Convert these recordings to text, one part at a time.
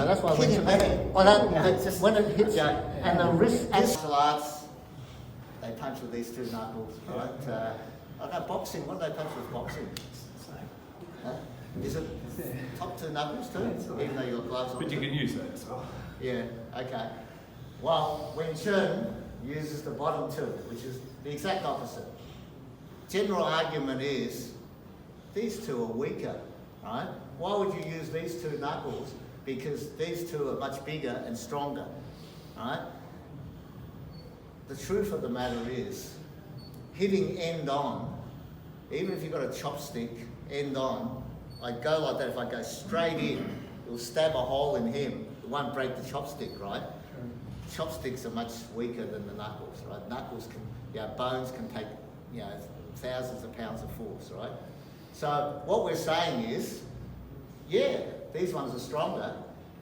That's why Hit him there. that's just when it hits you, and the wrist and Martial arts, they punch with these two knuckles, right? I know boxing, what do they punch with boxing? Huh? Is it top two knuckles too? Even though you've got gloves on. But you can use that as well. Yeah, okay. Well, Wing Chun uses the bottom two, which is the exact opposite. General argument is these two are weaker, right? Why would you use these two knuckles? Because these two are much bigger and stronger, right? The truth of the matter is, hitting end on, even if you've got a chopstick end on, I go like that, if I go straight in, it'll stab a hole in him. It won't break the chopstick, right? Chopsticks are much weaker than the knuckles, right? Knuckles can, bones can take, thousands of pounds of force, right? So what we're saying is, yeah, these ones are stronger.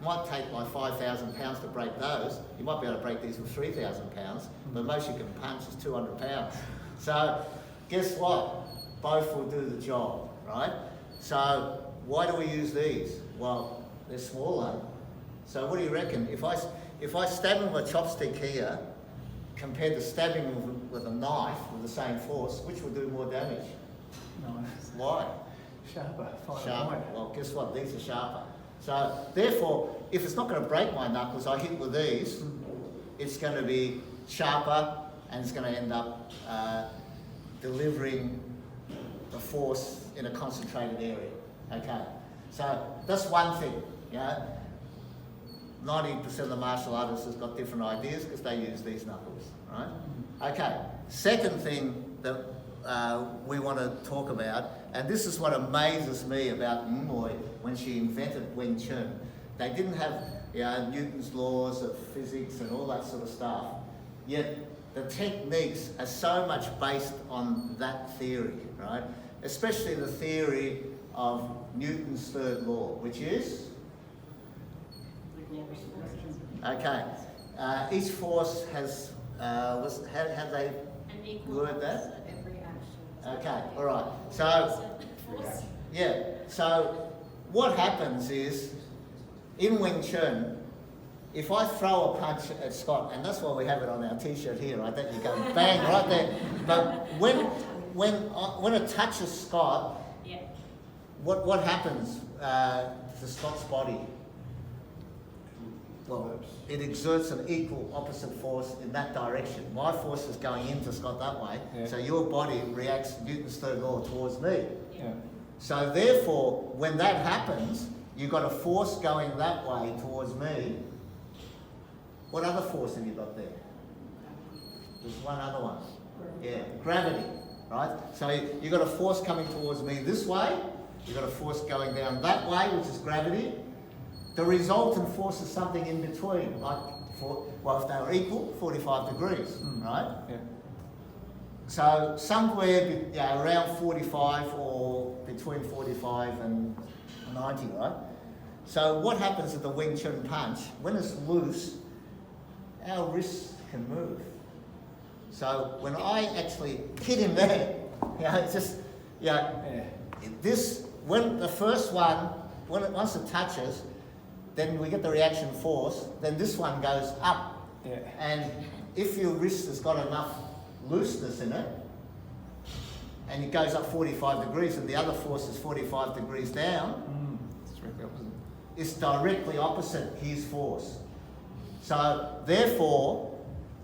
Might take like 5,000 pounds to break those. You might be able to break these with 3,000 pounds, but most you can punch is 200 pounds. So guess what? Both will do the job, right? So why do we use these? Well, they're smaller. So what do you reckon? If I stab him with a chopstick here, compared to stabbing him with a knife with the same force, which will do more damage? Nice. Why? Sharper. Sharper. Well, guess what? These are sharper. So therefore, if it's not going to break my knuckles, I hit with these, it's going to be sharper and it's going to end up delivering the force in a concentrated area. Okay. So that's one thing. 90% of the martial artists has got different ideas because they use these knuckles, right? Okay. Second thing that we want to talk about, and this is what amazes me about Moy when she invented Wing Chun. They didn't have Newton's laws of physics and all that sort of stuff, yet the techniques are so much based on that theory, right? Especially the theory of Newton's third law, which is? Okay. Each force has, have they word that? Okay, all right. So, yeah. So, what happens is, in Wing Chun, if I throw a punch at Scott, and that's why we have it on our T-shirt here, right? That you go bang right there. But when it touches Scott, what happens to Scott's body? Well, it exerts an equal opposite force in that direction. My force is going into Scott that way, so your body reacts Newton's third law towards me. Yeah. So therefore, when that happens, you've got a force going that way towards me. What other force have you got there? There's one other one. Yeah, gravity, right? So you've got a force coming towards me this way, you've got a force going down that way, which is gravity. The resultant force is something in between, like, if they were equal, 45 degrees, right? Yeah. So somewhere around 45 or between 45 and 90, right? So what happens at the Wing Chun punch, when it's loose, our wrists can move. So when I actually hit him there, it's just, this, when the first one, once it touches, then we get the reaction force, then this one goes up. Yeah. And if your wrist has got enough looseness in it, and it goes up 45 degrees and the other force is 45 degrees down, It's directly opposite. it's directly opposite his force. So therefore,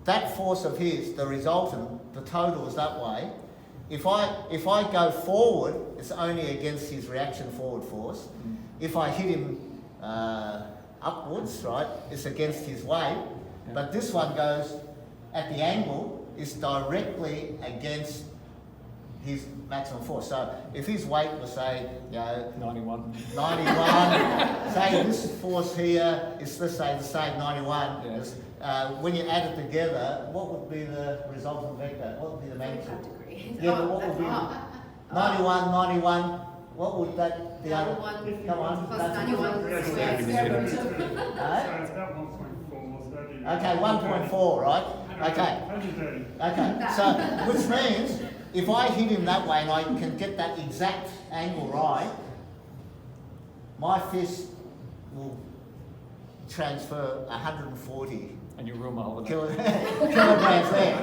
that force of his, the resultant, the total is that way. If I go forward, it's only against his reaction forward force. If I hit him upwards, right, it's against his weight, but this one goes at the angle, is directly against his maximum force. So if his weight was, say, 91. 91, say this force here is, let's say, the same 91, when you add it together, what would be the resultant vector? What would be the magnitude? Yeah, but what would be 91, 91? What would that, the other, come on. Plus 91 Right? squared. So it's about 1.4. Okay, 1.4, right? Okay, so, which means, if I hit him that way and I can get that exact angle right, my fist will transfer 140 And you ruin my holiday. kilograms there.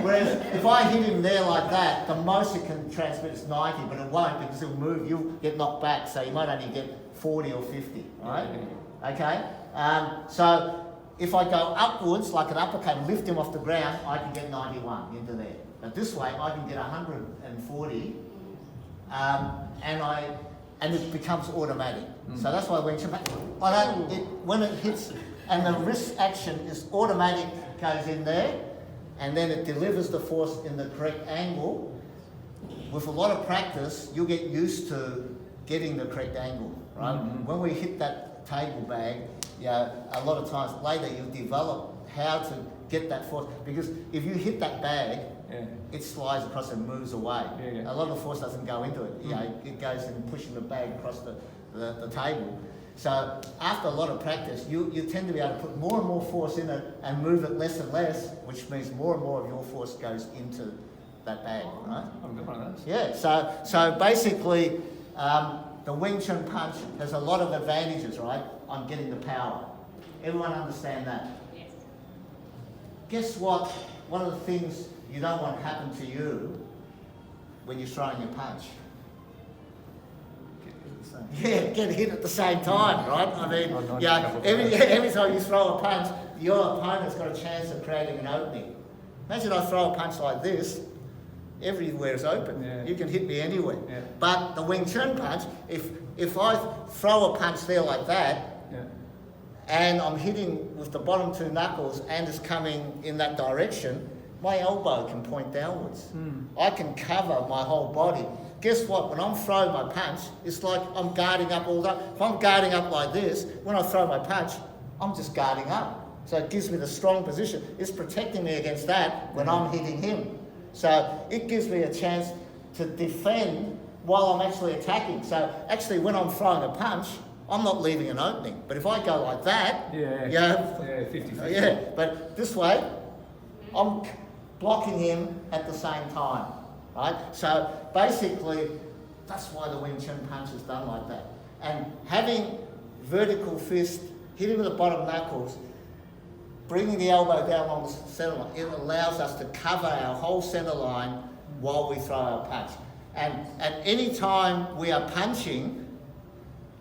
Whereas if I hit him there like that, the most it can transmit is 90, but it won't because he'll move, you'll get knocked back, so you might only get 40 or 50, right? Okay? So if I go upwards, like an uppercut, and lift him off the ground, I can get 91 into there. But this way, I can get 140, and it becomes automatic. So that's why when when it hits, and the wrist action is automatic, goes in there, and then it delivers the force in the correct angle. With a lot of practice, you'll get used to getting the correct angle, right? When we hit that table bag, a lot of times later you'll develop how to get that force, because if you hit that bag, it slides across and moves away. A lot of the force doesn't go into it. It goes in pushing the bag across the table. So after a lot of practice, you tend to be able to put more and more force in it and move it less and less, which means more and more of your force goes into that bag, right? I've got one of those. Yeah, so basically, the Wing Chun punch has a lot of advantages, right, on getting the power. Everyone understand that? Yes. Guess what? One of the things you don't want to happen to you when you're throwing your punch. Get hit at the same time, right? I mean, every time you throw a punch, your opponent's got a chance of creating an opening. Imagine I throw a punch like this, everywhere is open. You can hit me anywhere. But the Wing Chun punch, if I throw a punch there like that, and I'm hitting with the bottom two knuckles and it's coming in that direction, my elbow can point downwards. I can cover my whole body. Guess what? When I'm throwing my punch, it's like I'm guarding up all that. If I'm guarding up like this, when I throw my punch, I'm just guarding up. So it gives me the strong position. It's protecting me against that when I'm hitting him. So it gives me a chance to defend while I'm actually attacking. So actually when I'm throwing a punch, I'm not leaving an opening. But if I go like that, 50-50. but this way, I'm blocking him at the same time, right? So basically, that's why the Wing Chun punch is done like that. And having vertical fist, hitting with the bottom knuckles, bringing the elbow down on the center line, it allows us to cover our whole center line while we throw our punch. And at any time we are punching,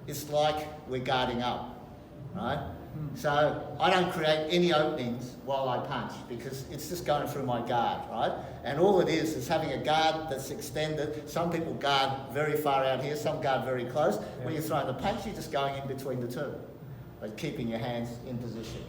it's like we're guarding up, right? So I don't create any openings while I punch because it's just going through my guard, right? And all it is having a guard that's extended. Some people guard very far out here, some guard very close. When you're throwing the punch, you're just going in between the two, but keeping your hands in position.